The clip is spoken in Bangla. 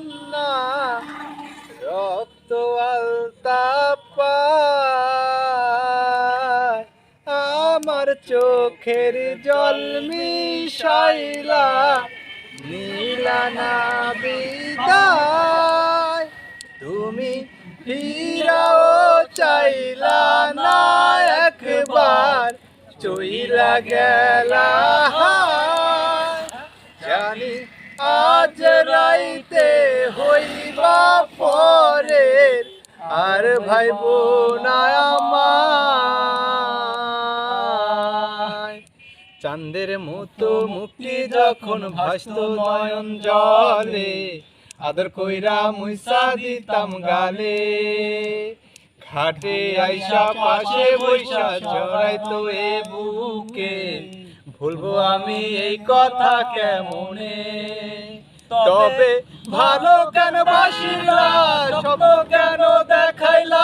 কান্না রক্ত আলতা পায় আমার চোখের জল মিশাইলা নীলা না বিদায় তুমি ফিরাও চাইলা না একবার চইলা গেলা জানি আজ রাইতে হইবা পরের আর ভাইবো না আমায় চাঁদের মতো মুক্তি যখন ভাসত নয়ন জলে আদর কইরা মুইসা দিতাম গালে ঘাটে আইসা পাশে বৈশা জড়াইতো এ বুকে ভুলবো আমি এই কথা কেমনে তবে ভালো কেন বাসিলা সব কেন দেখাইলা